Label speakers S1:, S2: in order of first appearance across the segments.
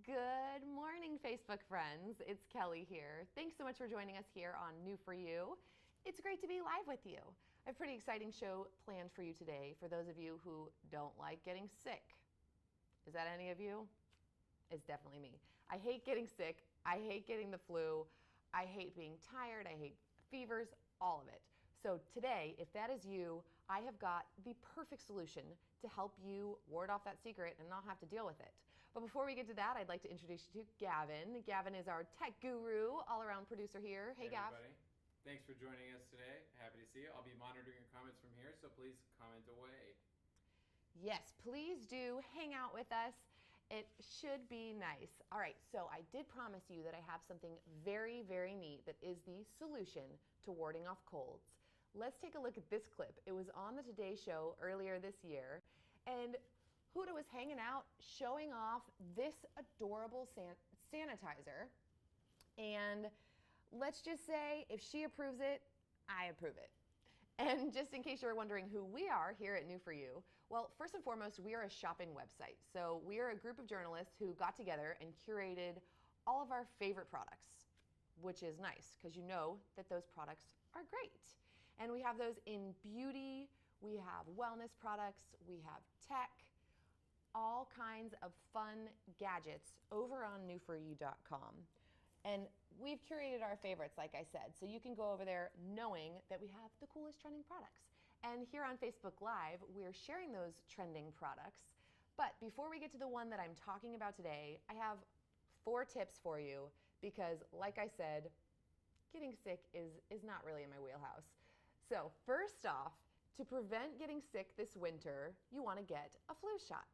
S1: Good morning, Facebook friends. It's Kelly here. Thanks so much for joining us here on New For You. It's great to be live with you. I have a pretty exciting show planned for you today for those of you who don't like getting sick. Is that any of you? It's definitely me. I hate getting sick. I hate getting the flu. I hate being tired. I hate fevers, all of it. So today, if that is you, I have got the perfect solution to help you ward off that secret and not have to deal with it. But before we get to that, I'd like to introduce you to Gavin. Gavin is our tech guru, all-around producer here. Hey, Gav.
S2: Everybody. Thanks for joining us today. Happy to see you. I'll be monitoring your comments from here, so please comment away.
S1: Yes, please do hang out with us. It should be nice. All right, so I did promise you that I have something very, very neat that is the solution to warding off colds. Let's take a look at this clip. It was on the Today Show earlier this year, and Huda was hanging out showing off this adorable sanitizer. And let's just say if she approves it, I approve it. And just in case you're wondering who we are here at New For You, well, first and foremost, we are a shopping website. So we are a group of journalists who got together and curated all of our favorite products, which is nice because you know that those products are great. And we have those in beauty, we have wellness products, we have tech, all kinds of fun gadgets over on newforyou.com. And we've curated our favorites, like I said, so you can go over there knowing that we have the coolest trending products. And here on Facebook Live, we're sharing those trending products. But before we get to the one that I'm talking about today, I have 4 tips for you because, like I said, getting sick is not really in my wheelhouse. So first off, to prevent getting sick this winter, you want to get a flu shot.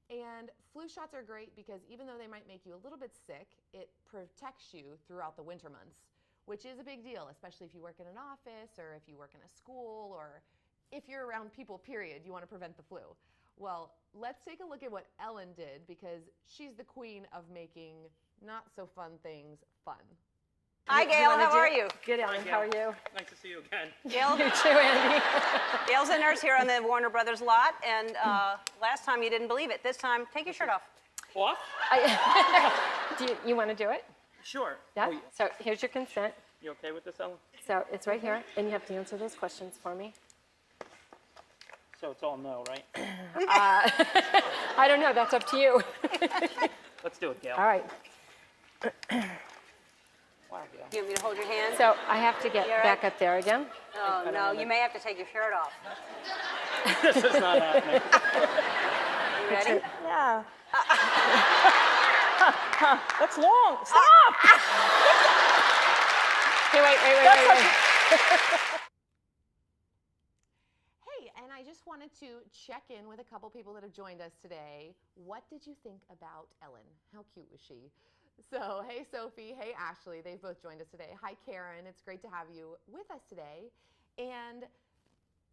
S1: And flu shots are great because even though they might make you a little bit sick, it protects you throughout the winter months, which is a big deal, especially if you work in an office or if you work in a school or if you're around people, period, you want to prevent the flu. Well, let's take a look at what Ellen did because she's the queen of making not so fun things fun.
S3: Hi, Gail. How are you?
S4: Good, Ellen. How are you?
S2: Nice to see you again.
S3: Gail,
S4: You too, Andy.
S3: Gail's a nurse here on the Warner Brothers lot, and last time you didn't believe it. This time, take your shirt off.
S2: Off?
S4: Do you want to do it?
S2: Sure.
S4: Yeah. So here's your consent.
S2: You okay with this, Ellen?
S4: So it's right here, and you have to answer those questions for me.
S2: So it's all no, right?
S4: I don't know. That's up to you.
S2: Let's do it, Gail.
S4: All right.
S2: Wow, Gail.
S3: You want me to hold your hand?
S4: So I have to get
S3: You all right?
S4: back up there again.
S3: Oh, no, you may have to take your shirt off.
S2: This is not happening.
S3: You ready?
S4: Yeah.
S5: That's long. Stop!
S4: Hey, wait.
S1: Hey, and I just wanted to check in with a couple people that have joined us today. What did you think about Ellen? How cute was she? So, hey Sophie, hey Ashley, they've both joined us today. Hi Karen, it's great to have you with us today. And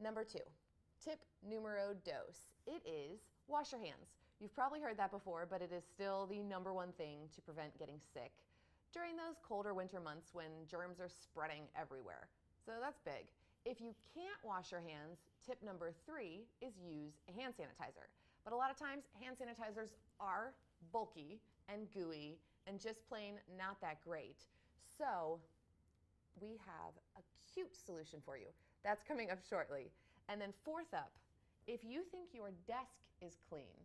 S1: number 2, tip numero dos, it is wash your hands. You've probably heard that before, but it is still the number 1 thing to prevent getting sick during those colder winter months when germs are spreading everywhere. So that's big. If you can't wash your hands, tip number 3 is use a hand sanitizer. But a lot of times, hand sanitizers are bulky and gooey and just plain not that great. So we have a cute solution for you. That's coming up shortly. And then 4th up, if you think your desk is clean,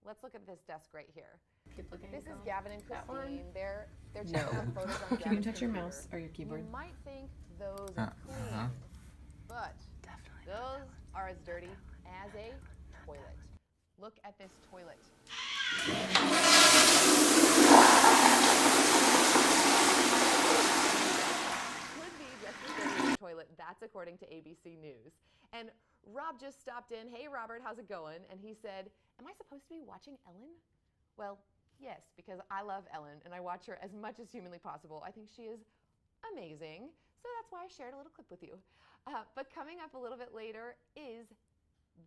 S1: let's look at this desk right here. This is Gavin and Christine. They're checking out photos on
S5: Can you
S1: Gavin's
S5: touch your
S1: computer.
S5: mouse or your keyboard?
S1: You might think those are clean, but those are as dirty as a toilet. Look at this toilet. Could be just as dirty as a toilet. That's according to ABC News. And Rob just stopped in. Hey, Robert, how's it going? And he said, am I supposed to be watching Ellen? Well, yes, because I love Ellen and I watch her as much as humanly possible. I think she is amazing. So that's why I shared a little clip with you. But coming up a little bit later is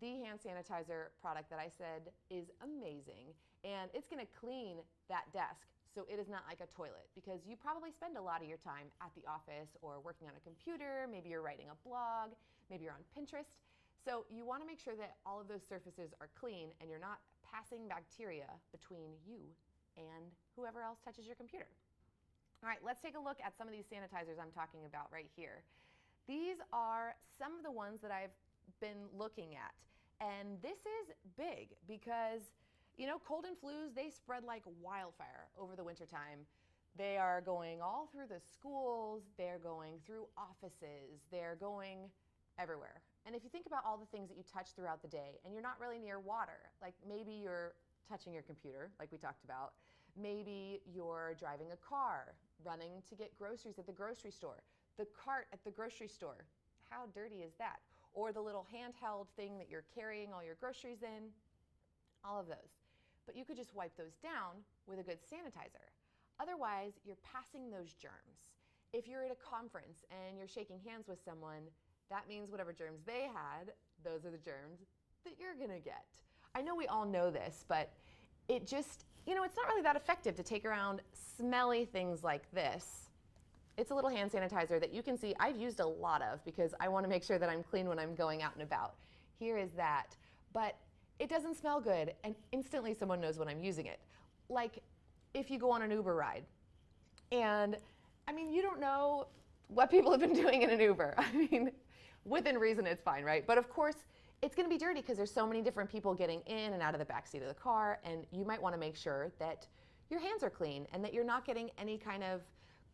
S1: the hand sanitizer product that I said is amazing. And it's going to clean that desk so it is not like a toilet, because you probably spend a lot of your time at the office or working on a computer. Maybe you're writing a blog, maybe you're on Pinterest. So you want to make sure that all of those surfaces are clean and you're not passing bacteria between you and whoever else touches your computer. All right, let's take a look at some of these sanitizers I'm talking about right here. These are some of the ones that I've been looking at. And this is big because, you know, cold and flus, they spread like wildfire over the wintertime. They are going all through the schools, they're going through offices, they're going everywhere. And if you think about all the things that you touch throughout the day and you're not really near water, like maybe you're touching your computer, like we talked about, maybe you're driving a car, running to get groceries at the grocery store, the cart at the grocery store, how dirty is that? Or the little handheld thing that you're carrying all your groceries in, all of those. But you could just wipe those down with a good sanitizer. Otherwise, you're passing those germs. If you're at a conference and you're shaking hands with someone, that means whatever germs they had, those are the germs that you're gonna get. I know we all know this, but it just, you know, it's not really that effective to take around smelly things like this. It's a little hand sanitizer that you can see I've used a lot of because I wanna make sure that I'm clean when I'm going out and about. Here is that. But it doesn't smell good, and instantly someone knows when I'm using it. Like if you go on an Uber ride, and I mean, you don't know what people have been doing in an Uber. I mean, within reason, it's fine, right? But of course, it's gonna be dirty because there's so many different people getting in and out of the back seat of the car, and you might wanna make sure that your hands are clean and that you're not getting any kind of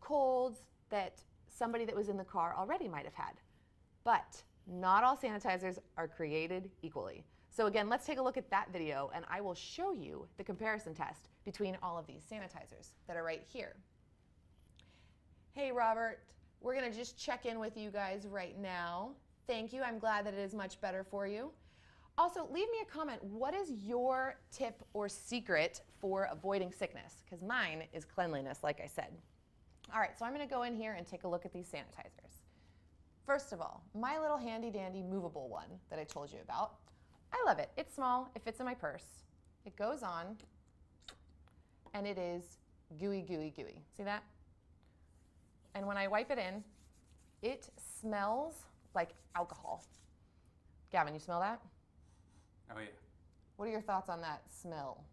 S1: colds that somebody that was in the car already might have had. But not all sanitizers are created equally. So again, let's take a look at that video and I will show you the comparison test between all of these sanitizers that are right here. Hey Robert, we're gonna just check in with you guys right now. Thank you, I'm glad that it is much better for you. Also, leave me a comment, what is your tip or secret for avoiding sickness? Because mine is cleanliness, like I said. All right, so I'm gonna go in here and take a look at these sanitizers. First of all, my little handy dandy movable one that I told you about. I love it. It's small, it fits in my purse. It goes on, and it is gooey, gooey, gooey. See that? And when I wipe it in, it smells like alcohol. Gavin, you smell that?
S2: Oh yeah.
S1: What are your thoughts on that smell?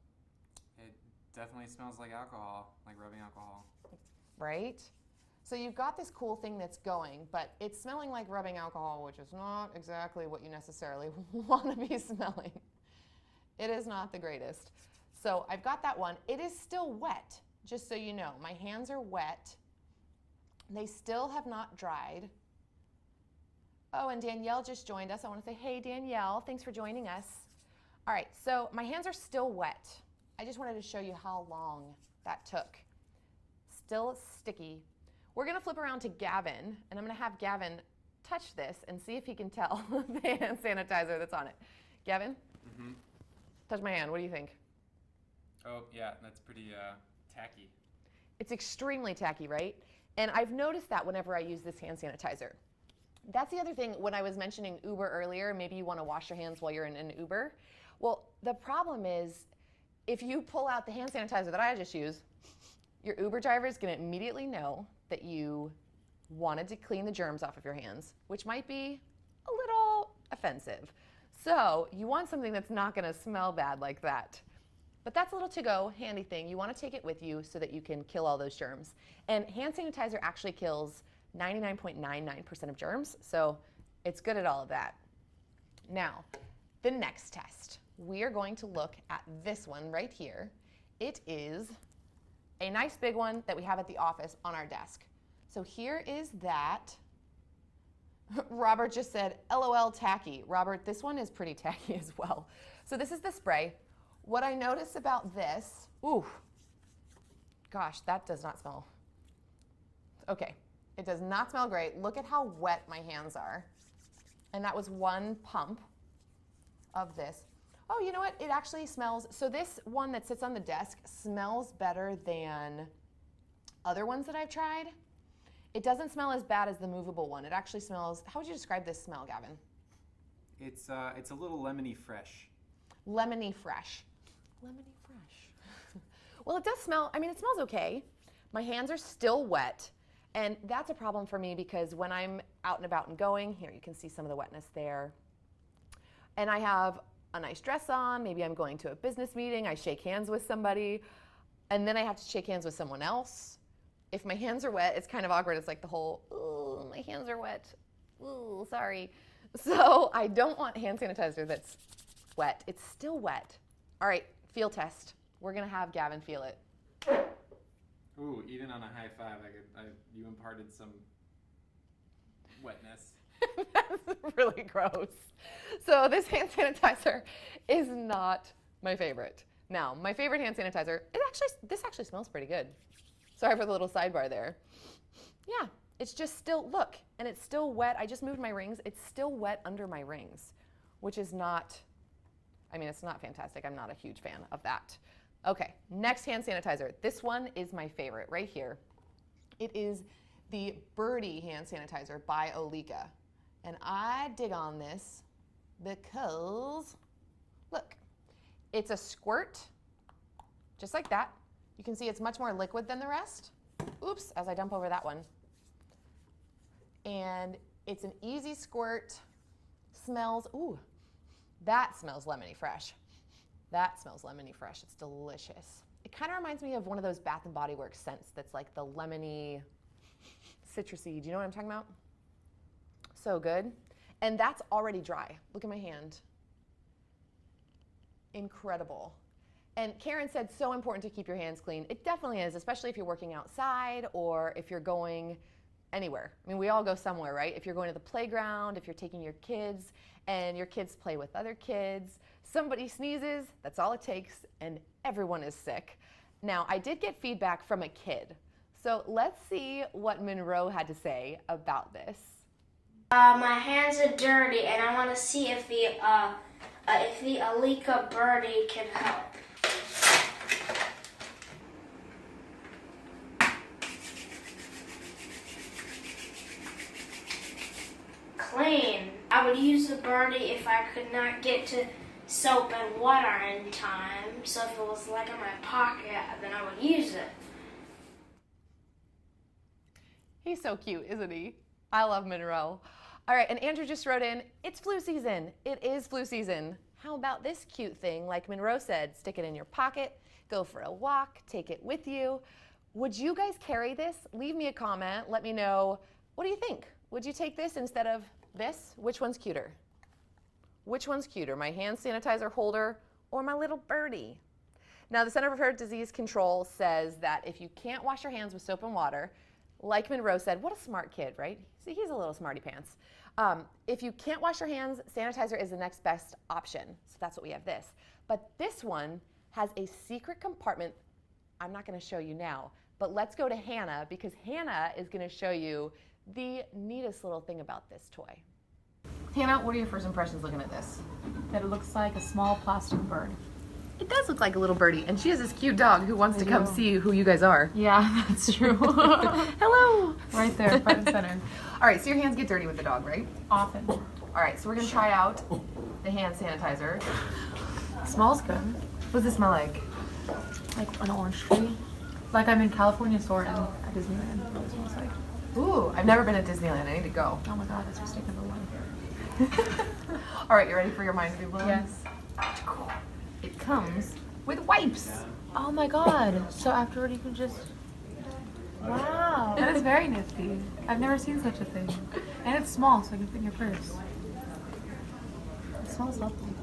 S2: It definitely smells like alcohol, like rubbing alcohol.
S1: Right? So you've got this cool thing that's going, but it's smelling like rubbing alcohol, which is not exactly what you necessarily want to be smelling. It is not the greatest. So I've got that one. It is still wet, just so you know. My hands are wet. They still have not dried. Oh, and Danielle just joined us. I want to say, hey, Danielle, thanks for joining us. All right, so my hands are still wet. I just wanted to show you how long that took. Still sticky. We're gonna flip around to Gavin, and I'm gonna have Gavin touch this and see if he can tell the hand sanitizer that's on it. Gavin?
S2: Mm-hmm.
S1: Touch my hand, what do you think?
S2: Oh yeah, that's pretty tacky.
S1: It's extremely tacky, right? And I've noticed that whenever I use this hand sanitizer. That's the other thing when I was mentioning Uber earlier, maybe you wanna wash your hands while you're in an Uber. Well, the problem is, if you pull out the hand sanitizer that I just used, your Uber driver is gonna immediately know that you wanted to clean the germs off of your hands, which might be a little offensive. So you want something that's not gonna smell bad like that. But that's a little to-go handy thing. You wanna take it with you so that you can kill all those germs. And hand sanitizer actually kills 99.99% of germs, so it's good at all of that. Now, the next test, we are going to look at this one right here. It is a nice big one that we have at the office on our desk. So here is that. Robert just said, LOL tacky. Robert, this one is pretty tacky as well. So this is the spray. What I notice about this, ooh, gosh, that does not smell. Okay, it does not smell great. Look at how wet my hands are. And that was one pump of this. Oh, you know what? It actually smells, so this one that sits on the desk smells better than other ones that I've tried. It doesn't smell as bad as the movable one. It actually smells, how would you describe this smell, Gavin?
S2: It's a little lemony fresh.
S1: Lemony fresh. Lemony fresh. Well, it does smell, I mean, it smells okay. My hands are still wet, and that's a problem for me because when I'm out and about and going, here you can see some of the wetness there, and I have a nice dress on, maybe I'm going to a business meeting, I shake hands with somebody, and then I have to shake hands with someone else. If my hands are wet, it's kind of awkward. It's like the whole, ooh, my hands are wet. Ooh, sorry. So I don't want hand sanitizer that's wet. It's still wet. All right, feel test. We're gonna have Gavin feel it.
S2: Ooh, even on a high five, you imparted some wetness.
S1: That's really gross. So this hand sanitizer is not my favorite. Now, my favorite hand sanitizer, this actually smells pretty good. Sorry for the little sidebar there. Yeah, it's just still, look, and it's still wet. I just moved my rings. It's still wet under my rings, which is not, I mean, it's not fantastic. I'm not a huge fan of that. Okay, next hand sanitizer. This one is my favorite right here. It is the Birdie hand sanitizer by Olika. And I dig on this because, look, it's a squirt, just like that. You can see it's much more liquid than the rest. Oops, as I dump over that one. And it's an easy squirt, smells, ooh, that smells lemony fresh. That smells lemony fresh, it's delicious. It kind of reminds me of one of those Bath and Body Works scents that's like the lemony, citrusy, do you know what I'm talking about? So good. And that's already dry. Look at my hand. Incredible. And Karen said so important to keep your hands clean. It definitely is, especially if you're working outside or if you're going anywhere. I mean, we all go somewhere, right? If you're going to the playground, if you're taking your kids and your kids play with other kids, somebody sneezes, that's all it takes, and everyone is sick. Now, I did get feedback from a kid. So let's see what Monroe had to say about this.
S6: My hands are dirty, and I want to see if the Olika Birdie can help. Clean. I would use the Birdie if I could not get to soap and water in time. So if it was like in my pocket, then I would use it.
S1: He's so cute, isn't he? I love Monroe. All right, and Andrew just wrote in, it's flu season. It is flu season. How about this cute thing? Like Monroe said, stick it in your pocket, go for a walk, take it with you. Would you guys carry this? Leave me a comment. Let me know, what do you think? Would you take this instead of this? Which one's cuter? Which one's cuter, my hand sanitizer holder or my little birdie? Now, the Center for Disease Control says that if you can't wash your hands with soap and water, like Monroe said, what a smart kid, right? See, he's a little smarty pants. If you can't wash your hands, sanitizer is the next best option. So that's what we have this. But this one has a secret compartment. I'm not gonna show you now, but let's go to Hannah because Hannah is gonna show you the neatest little thing about this toy. Hannah, what are your first impressions looking at this?
S7: That it looks like a small plastic bird.
S1: It does look like a little birdie, and she has this cute dog who wants to come see who you guys are.
S7: Yeah, that's true.
S1: Hello!
S7: Right there, front and center.
S1: All right, so your hands get dirty with the dog, right?
S7: Often.
S1: All right, so we're gonna try out the hand sanitizer.
S7: It smells good.
S1: What does it smell like?
S7: Like an orange tree. Like I'm in California store and at Disneyland. That's what it smells like.
S1: Ooh, I've never been at Disneyland. I need to go.
S7: Oh my god, that's mistake number one.
S1: All right, you ready for your mind to be blown?
S7: Yes.
S1: Cool. It comes with wipes.
S7: Oh my god. So afterward you can just... Wow. That is very nifty. I've never seen such a thing. And it's small, so you can fit in your purse. It smells lovely.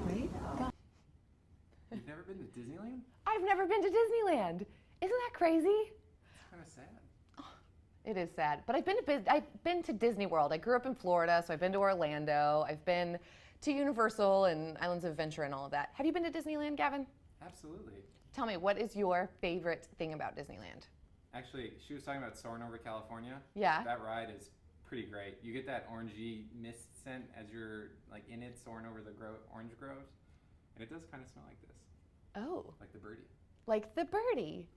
S1: Right?
S2: You've never been to Disneyland?
S1: I've never been to Disneyland. Isn't that crazy?
S2: It's kind of sad.
S1: It is sad, but I've been to Disney World. I grew up in Florida, so I've been to Orlando. I've been to Universal and Islands of Adventure and all of that. Have you been to Disneyland, Gavin?
S2: Absolutely.
S1: Tell me, what is your favorite thing about Disneyland?
S2: Actually, she was talking about soaring over California.
S1: Yeah.
S2: That ride is pretty great. You get that orangey mist scent as you're like in it, soaring over the orange groves, and it does kind of smell like this.
S1: Oh.
S2: Like the birdie.
S1: Like the birdie.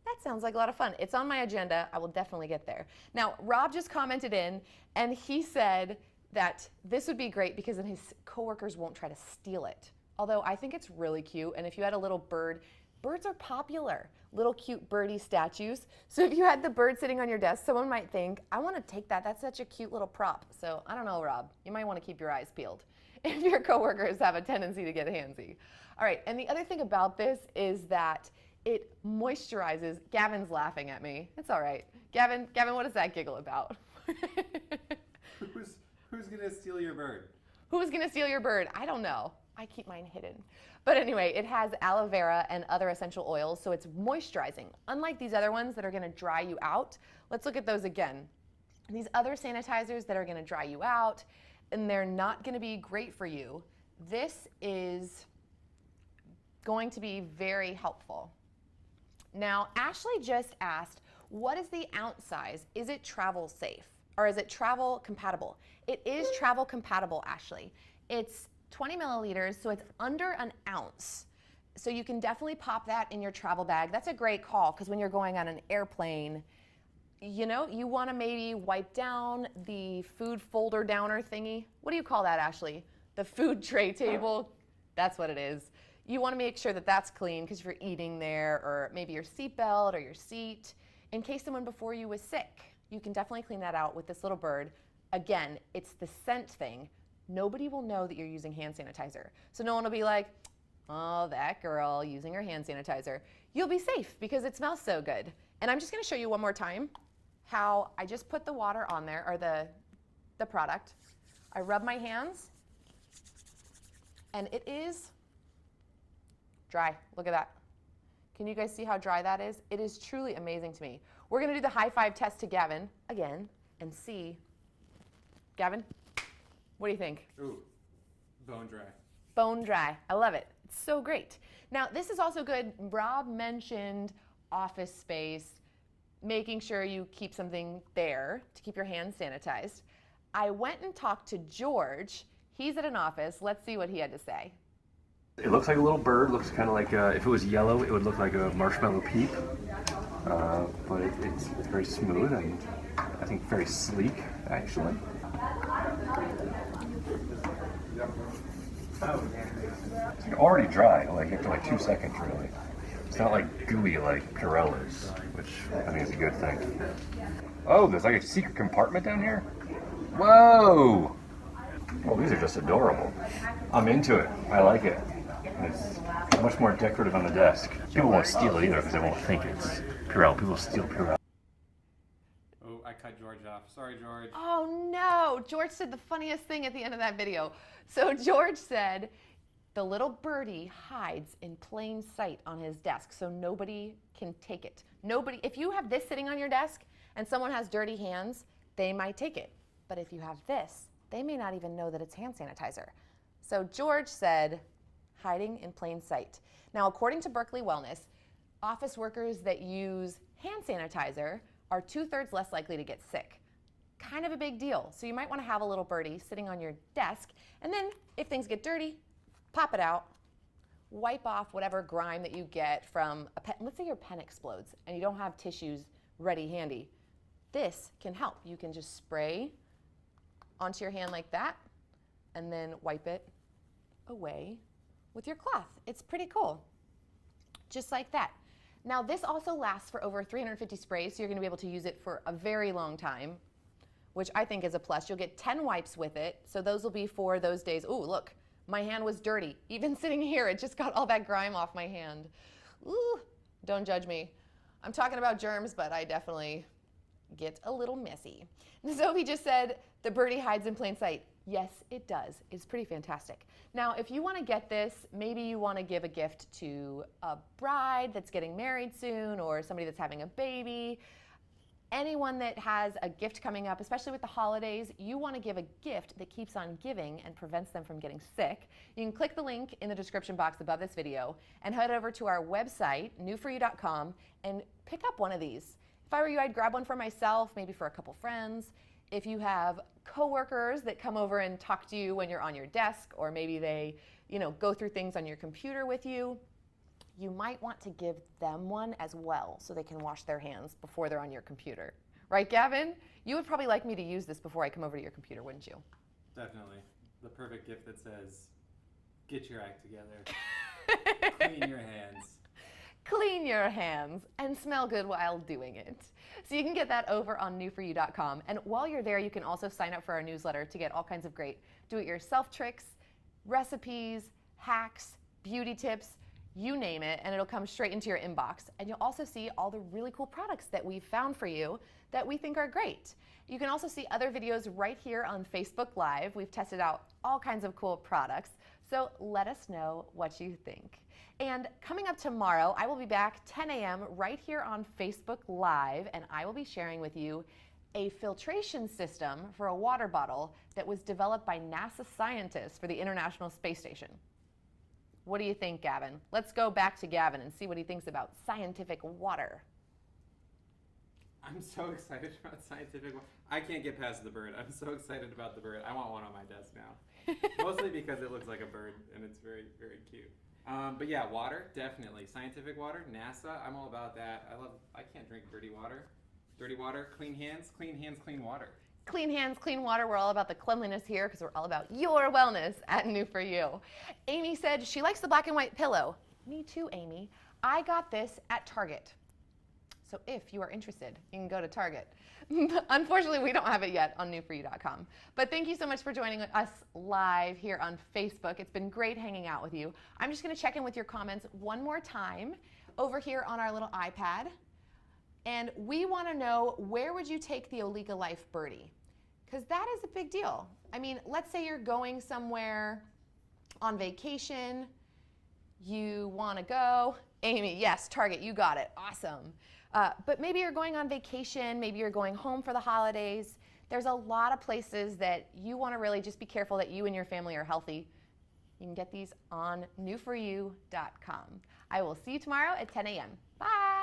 S1: That sounds like a lot of fun. It's on my agenda. I will definitely get there. Now, Rob just commented in, and he said that this would be great because then his coworkers won't try to steal it. Although I think it's really cute, and if you had a little bird, birds are popular, little cute birdie statues. So if you had the bird sitting on your desk, someone might think, I want to take that. That's such a cute little prop. So I don't know, Rob. You might want to keep your eyes peeled if your coworkers have a tendency to get handsy. All right, and the other thing about this is that It moisturizes. Gavin's laughing at me. It's all right. Gavin, what is that giggle about?
S2: Who's gonna steal your bird?
S1: Who's gonna steal your bird? I don't know. I keep mine hidden. But anyway, it has aloe vera and other essential oils, so it's moisturizing. Unlike these other ones that are gonna dry you out, let's look at those again. These other sanitizers that are gonna dry you out, and they're not gonna be great for you. This is going to be very helpful. Now, Ashley just asked, what is the ounce size? Is it travel safe? Or is it travel compatible? It is travel compatible, Ashley. It's 20 milliliters, so it's under an ounce. So you can definitely pop that in your travel bag. That's a great call, because when you're going on an airplane, you know, you want to maybe wipe down the food folder downer thingy. What do you call that, Ashley? The food tray table? That's what it is. You want to make sure that that's clean, because if you're eating there, or maybe your seatbelt or your seat, in case someone before you was sick, you can definitely clean that out with this little bird. Again, it's the scent thing. Nobody will know that you're using hand sanitizer. So no one will be like, oh, that girl using her hand sanitizer. You'll be safe because it smells so good. And I'm just gonna show you one more time how I just put the water on there, or the product. I rub my hands, and it is dry. Look at that. Can you guys see how dry that is? It is truly amazing to me. We're gonna do the high five test to Gavin again and see. Gavin, what do you think?
S2: Ooh, bone dry.
S1: Bone dry. I love it. It's so great. Now, this is also good. Rob mentioned office space, making sure you keep something there to keep your hands sanitized. I went and talked to George. He's at an office. Let's see what he had to say.
S8: It looks like a little bird. Looks kind of like, if it was yellow, it would look like a marshmallow peep. But it's very smooth and I think very sleek, actually. It's like already dry, like after like 2 seconds, really. It's not like gooey like Purell is, which I think is a good thing. Oh, there's like a secret compartment down here? Whoa! Well, these are just adorable. I'm into it. I like it. It's much more decorative on the desk. People won't steal it either because they won't think it's Purell. People steal Purell.
S2: Oh, I cut George off. Sorry, George.
S1: Oh no, George said the funniest thing at the end of that video. So George said, the little birdie hides in plain sight on his desk so nobody can take it. Nobody, if you have this sitting on your desk and someone has dirty hands, they might take it. But if you have this, they may not even know that it's hand sanitizer. So George said, hiding in plain sight. Now, according to Berkeley Wellness, office workers that use hand sanitizer are 2/3 less likely to get sick. Kind of a big deal. So you might want to have a little birdie sitting on your desk, and then if things get dirty, pop it out, wipe off whatever grime that you get from a pen. Let's say your pen explodes and you don't have tissues ready handy. This can help. You can just spray onto your hand like that and then wipe it away with your cloth. It's pretty cool. Just like that. Now, this also lasts for over 350 sprays, so you're going to be able to use it for a very long time, which I think is a plus. You'll get 10 wipes with it, so those will be for those days. Ooh, look, my hand was dirty. Even sitting here, it just got all that grime off my hand. Ooh, don't judge me. I'm talking about germs, but I definitely get a little messy. Sophie just said, the birdie hides in plain sight. Yes, it does. It's pretty fantastic. Now, if you want to get this, maybe you want to give a gift to a bride that's getting married soon, or somebody that's having a baby. Anyone that has a gift coming up, especially with the holidays, you want to give a gift that keeps on giving and prevents them from getting sick. You can click the link in the description box above this video and head over to our website, newforyou.com, and pick up one of these. If I were you, I'd grab one for myself, maybe for a couple friends. If you have coworkers that come over and talk to you when you're on your desk, or maybe they, go through things on your computer with you, you might want to give them one as well so they can wash their hands before they're on your computer. Right, Gavin? You would probably like me to use this before I come over to your computer, wouldn't you?
S2: Definitely. The perfect gift that says, get your act together. Clean your hands.
S1: Clean your hands and smell good while doing it. So you can get that over on newforyou.com. And while you're there, you can also sign up for our newsletter to get all kinds of great do-it-yourself tricks, recipes, hacks, beauty tips. you name it, and it'll come straight into your inbox. And you'll also see all the really cool products that we've found for you that we think are great. You can also see other videos right here on Facebook Live. We've tested out all kinds of cool products, so let us know what you think. And coming up tomorrow, I will be back 10 a.m. right here on Facebook Live, and I will be sharing with you a filtration system for a water bottle that was developed by NASA scientists for the International Space Station. What do you think, Gavin? Let's go back to Gavin and see what he thinks about scientific water.
S2: I'm so excited about scientific. I can't get past the bird. I'm so excited about the bird. I want one on my desk now. Mostly because it looks like a bird and it's very, very cute. But yeah, water, definitely. Scientific water, NASA, I'm all about that. I can't drink dirty water. Dirty water, clean hands, clean water.
S1: Clean hands, clean water. We're all about the cleanliness here because we're all about your wellness at New For You. Amy said she likes the black and white pillow. Me too, Amy. I got this at Target. So if you are interested, you can go to Target. Unfortunately, we don't have it yet on newforyou.com. But thank you so much for joining us live here on Facebook. It's been great hanging out with you. I'm just going to check in with your comments one more time over here on our little iPad. And we want to know, where would you take the Olika Life Birdie? Because that is a big deal. I mean, let's say you're going somewhere on vacation, you want to go. Amy, yes, Target, you got it. Awesome. But maybe you're going on vacation, maybe you're going home for the holidays. There's a lot of places that you want to really just be careful that you and your family are healthy. You can get these on newforyou.com. I will see you tomorrow at 10 a.m. Bye.